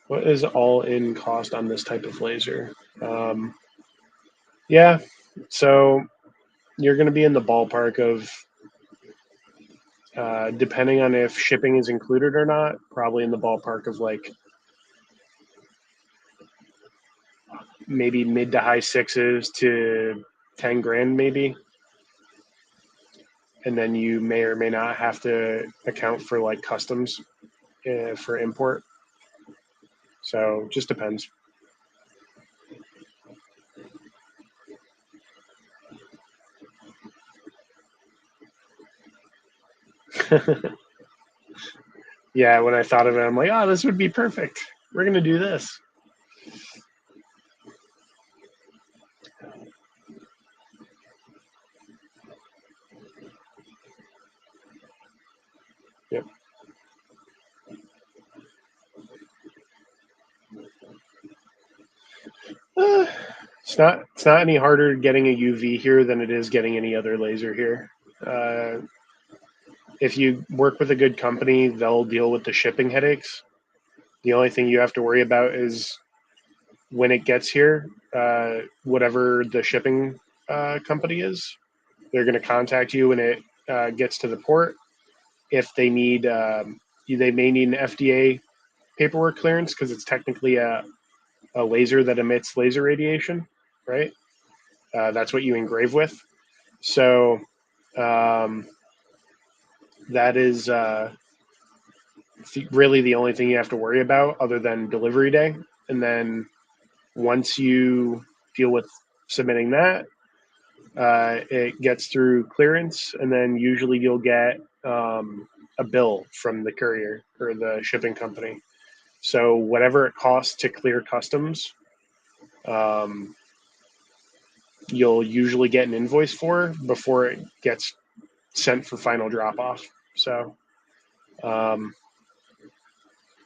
A: What is all in cost on this type of laser? Yeah, so you're going to be in the ballpark of, depending on if shipping is included or not, probably in the ballpark of like maybe mid to high sixes to 10 grand maybe. And then you may or may not have to account for like customs for import. So just depends. Yeah, when I thought of it, I'm like, oh, this would be perfect. We're going to do this. Yep. It's not any harder getting a UV here than it is getting any other laser here. If you work with a good company, they'll deal with the shipping headaches. The only thing you have to worry about is when it gets here, whatever the shipping company is, they're going to contact you when it gets to the port. If they need, they may need an FDA paperwork clearance because it's technically a laser that emits laser radiation, right? That's what you engrave with. So that is really the only thing you have to worry about other than delivery day. And then once you deal with submitting that, it gets through clearance, and then usually you'll get a bill from the courier or the shipping company. So whatever it costs to clear customs, you'll usually get an invoice for before it gets sent for final drop off. So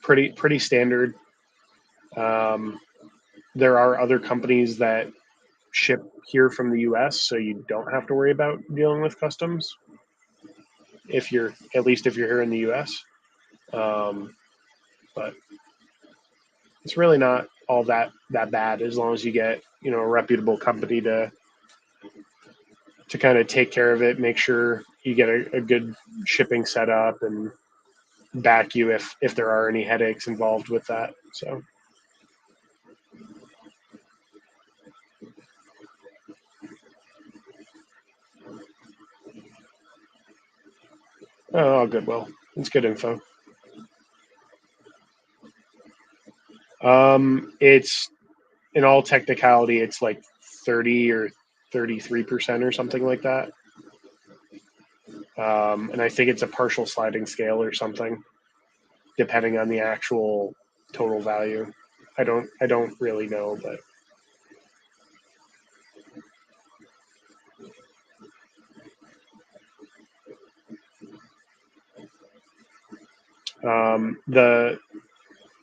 A: pretty standard. There are other companies that ship here from the U.S., so you don't have to worry about dealing with customs. If you're here in the U.S., but it's really not all that bad as long as you get a reputable company to kind of take care of it, make sure you get a good shipping setup and back you if there are any headaches involved with that. So. Oh, Goodwill. It's good info. It's in all technicality, it's like 30 or 33% or something like that. And I think it's a partial sliding scale or something, depending on the actual total value. I don't really know, but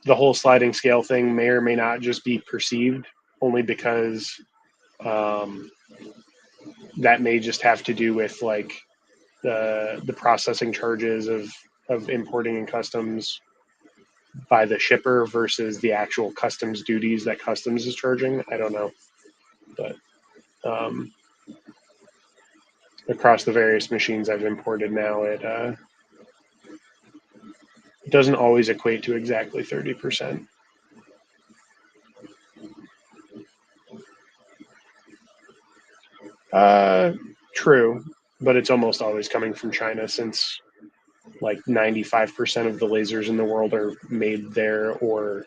A: the whole sliding scale thing may or may not just be perceived, only because that may just have to do with like the processing charges of importing and customs by the shipper versus the actual customs duties that customs is charging. I don't know, but across the various machines I've imported now, it doesn't always equate to exactly 30%. True, but it's almost always coming from China since like 95% of the lasers in the world are made there or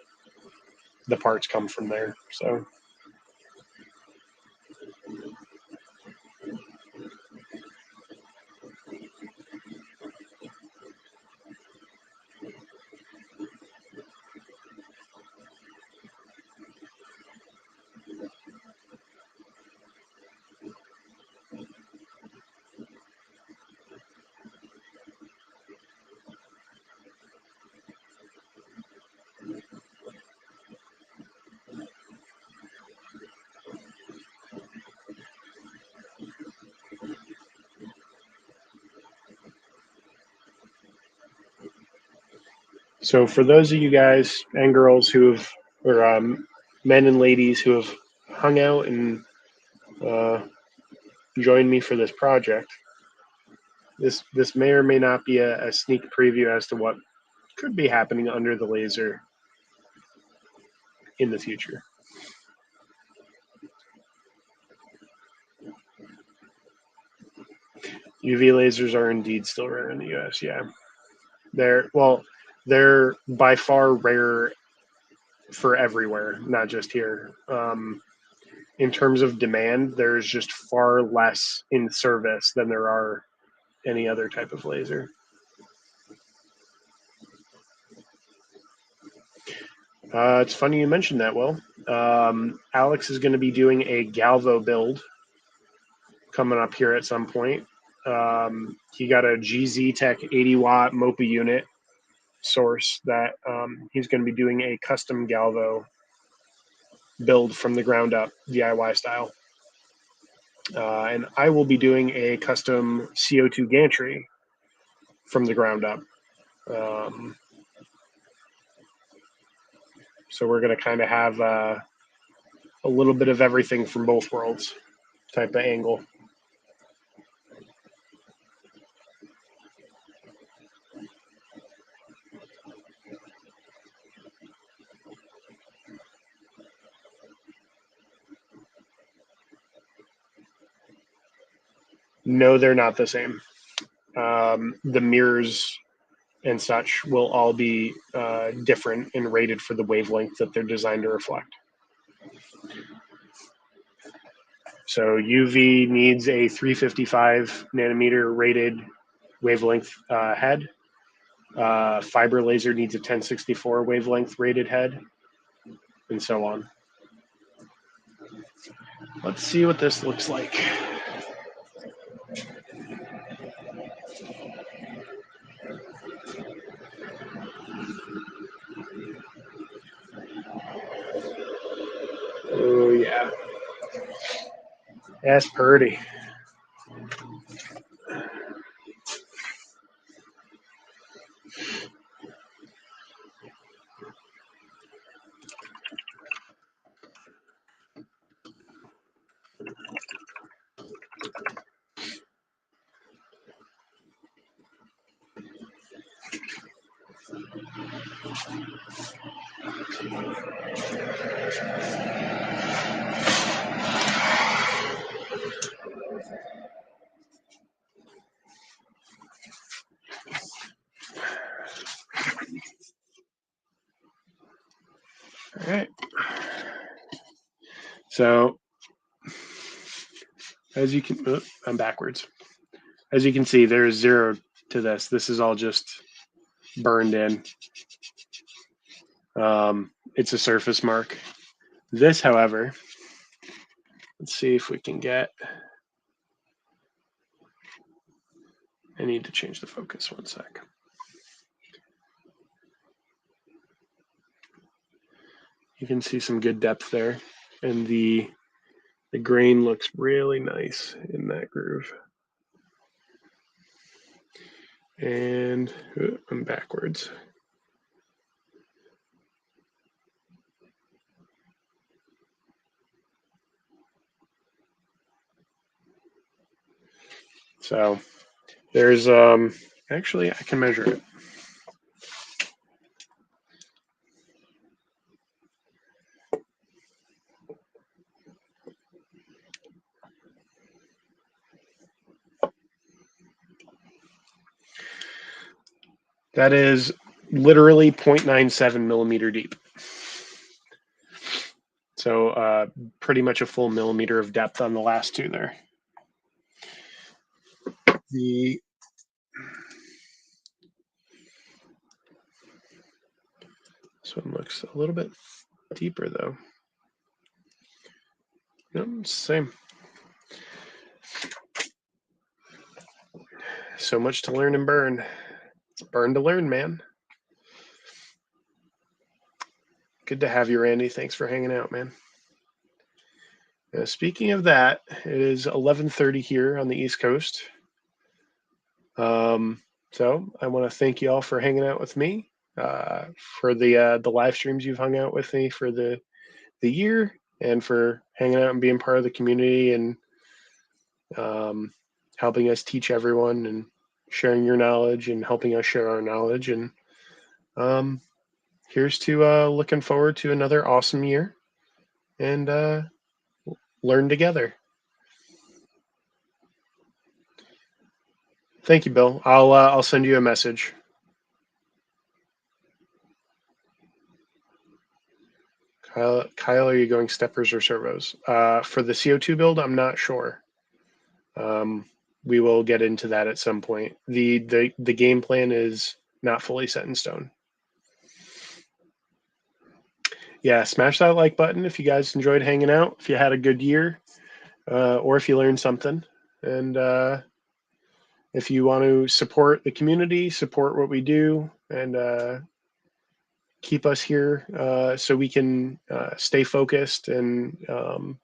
A: the parts come from there. So So for those of you guys and girls or men and ladies who have hung out and joined me for this project, this may or may not be a sneak preview as to what could be happening under the laser in the future. UV lasers are indeed still rare in the U.S. Yeah, they're by far rare for everywhere, not just here. In terms of demand, there's just far less in service than there are any other type of laser. It's funny you mentioned that, Will. Alex is going to be doing a Galvo build coming up here at some point. He got a GZ Tech 80 watt MOPA unit source that he's going to be doing a custom Galvo build from the ground up, DIY style. And I will be doing a custom CO2 gantry from the ground up. So we're going to kind of have a little bit of everything from both worlds type of angle. No, they're not the same. The mirrors and such will all be different and rated for the wavelength that they're designed to reflect. So UV needs a 355 nanometer rated wavelength head. Fiber laser needs a 1064 wavelength rated head, and so on. Let's see what this looks like. Oh yeah, that's pretty. All right. So as you can, I'm backwards. As you can see, there's 0 to this. This is all just burned in. It's a surface mark. This, however, let's see if we can get, I need to change the focus 1 sec. You can see some good depth there, and the grain looks really nice in that groove. And I'm backwards. So there's actually I can measure it. That is literally 0.97 millimeter deep. So pretty much a full millimeter of depth on the last two there. This one looks a little bit deeper though. Nope, same. So much to learn and burn. It's burn to learn, man. Good to have you, Randy. Thanks for hanging out, man. Now, speaking of that, it is 11:30 here on the East Coast. So I want to thank you all for hanging out with me, for the live streams you've hung out with me for the year, and for hanging out and being part of the community and helping us teach everyone and sharing your knowledge and helping us share our knowledge. And here's to looking forward to another awesome year and learn together. Thank you, Bill. I'll send you a message. Kyle, are you going steppers or servos? For the CO2 build, I'm not sure. We will get into that at some point. The game plan is not fully set in stone. Yeah, smash that like button if you guys enjoyed hanging out, if you had a good year, or if you learned something. And if you want to support the community, support what we do, and keep us here so we can stay focused and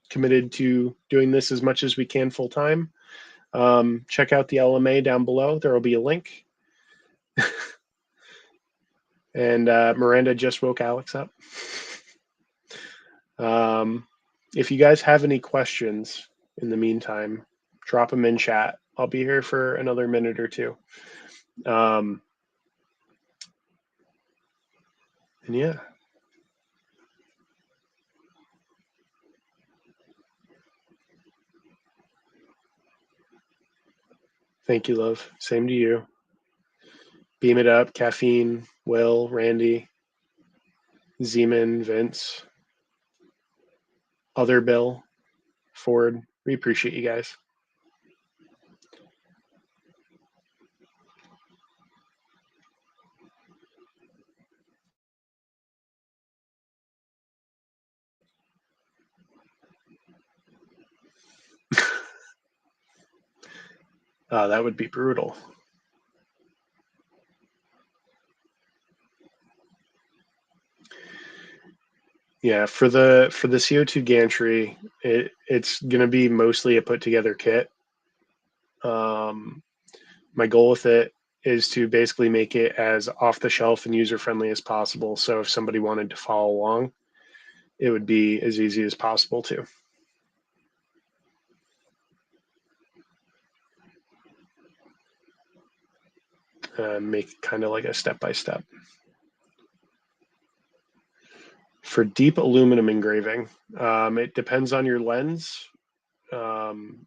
A: committed to doing this as much as we can full time. Check out the LMA down below. There will be a link. And Miranda just woke Alex up. If you guys have any questions in the meantime, drop them in chat. I'll be here for another minute or two. And yeah. Thank you, love. Same to you. Beam it up, Caffeine, Will, Randy, Zeman, Vince, other Bill, Ford. We appreciate you guys. That would be brutal. Yeah, for the CO2 gantry, it's gonna be mostly a put together kit. My goal with it is to basically make it as off the shelf and user friendly as possible. So if somebody wanted to follow along, it would be as easy as possible too. Make kind of like a step by step. For deep aluminum engraving, it depends on your lens. But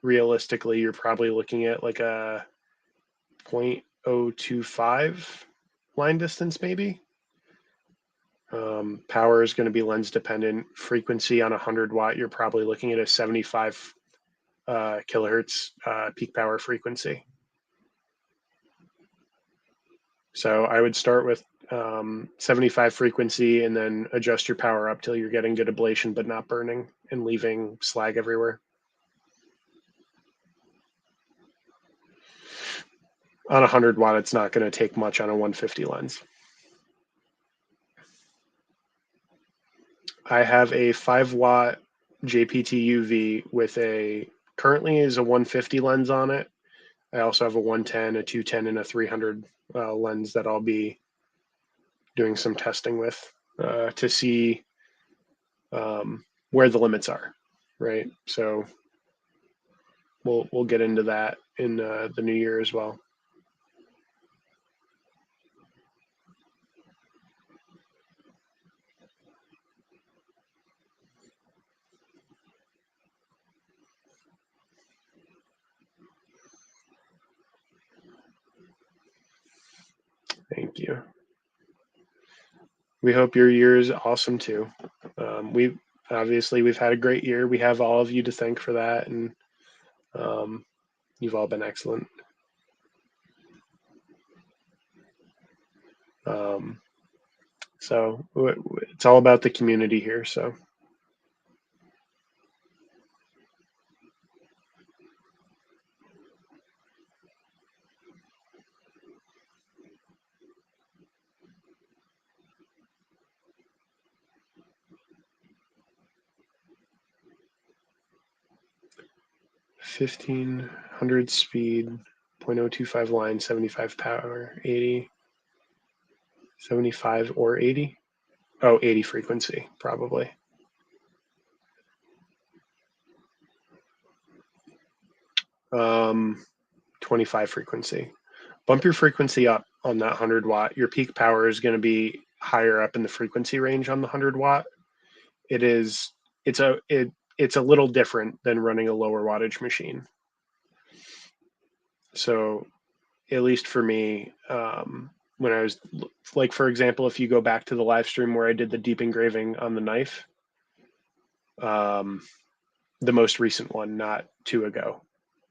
A: realistically, you're probably looking at like a 0.025 line distance, maybe. Power is going to be lens dependent. Frequency on 100 watt, you're probably looking at a 75 kilohertz peak power frequency. So I would start with 75 frequency and then adjust your power up till you're getting good ablation but not burning and leaving slag everywhere. On 100 watt, it's not going to take much on a 150 lens. I have a 5 watt JPT UV with currently is a 150 lens on it. I also have a 110, a 210, and a 300 lens that I'll be doing some testing with to see where the limits are, right? So we'll get into that in the new year as well. Thank you. We hope your year is awesome too. We've had a great year. We have all of you to thank for that, and you've all been excellent. So it's all about the community here. So. $1,500 speed, 0.025 line, 75 power, 80, 75 or 80. Oh, 80 frequency, probably. Um, 25 frequency. Bump your frequency up on that 100 watt. Your peak power is going to be higher up in the frequency range on the 100 watt. It's a little different than running a lower wattage machine. So at least for me, when I was, like, for example, if you go back to the live stream where I did the deep engraving on the knife, the most recent one, not 2 ago,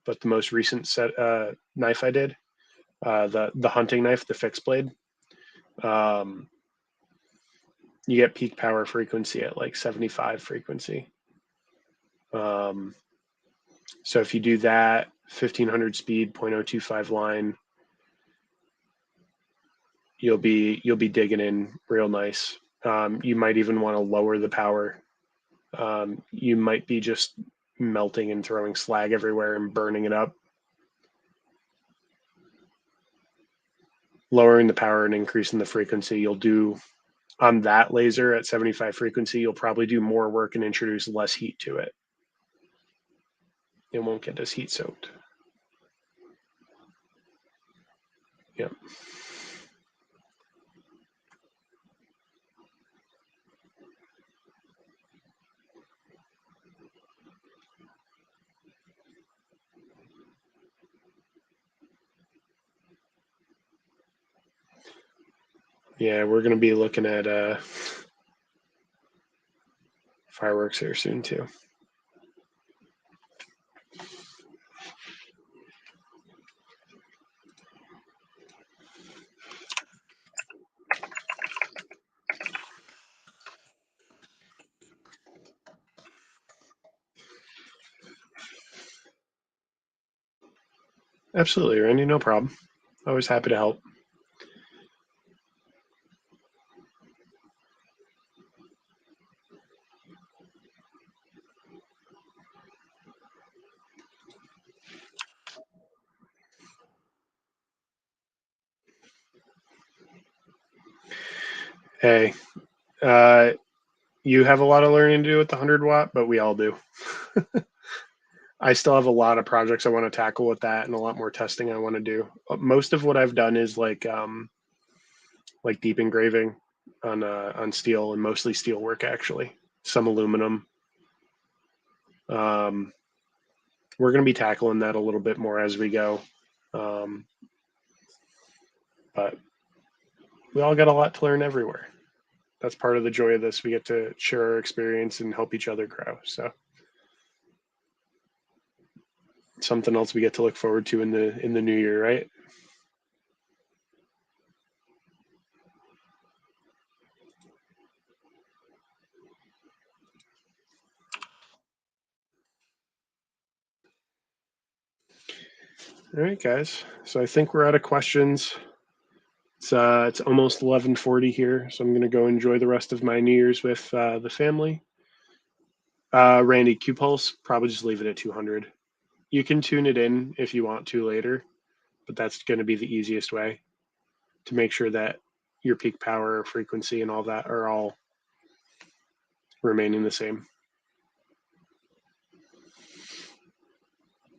A: but the most recent knife I did, the hunting knife, the fixed blade, you get peak power frequency at like 75 frequency. So if you do that 1500 speed 0.025 line, you'll be digging in real nice. You might even want to lower the power. You might be just melting and throwing slag everywhere and burning it up. Lowering the power and increasing the frequency, you'll do on that laser at 75 frequency, you'll probably do more work and introduce less heat to it. It won't get as heat soaked. Yep. Yeah, we're going to be looking at fireworks here soon too. Absolutely, Randy, no problem. Always happy to help. Hey, you have a lot of learning to do with the 100 watt, but we all do. I still have a lot of projects I want to tackle with that and a lot more testing I want to do. Most of what I've done is like deep engraving on steel, and mostly steel work actually. Some aluminum. We're going to be tackling that a little bit more as we go. But we all got a lot to learn everywhere. That's part of the joy of this. We get to share our experience and help each other grow. So something else we get to look forward to in the new year, right? All right, guys. So I think we're out of questions. It's almost 11:40 here, so I'm going to go enjoy the rest of my New Year's with the family. Randy, Q-Pulse, probably just leave it at 200. You can tune it in if you want to later, but that's going to be the easiest way to make sure that your peak power, frequency, and all that are all remaining the same.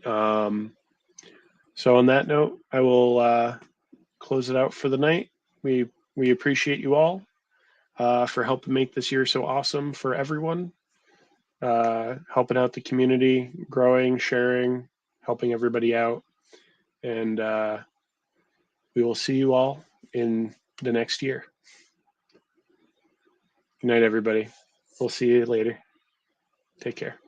A: So on that note, I will close it out for the night. We appreciate you all for helping make this year so awesome for everyone. Helping out the community, growing, sharing, helping everybody out. And we will see you all in the next year. Good night, everybody. We'll see you later. Take care.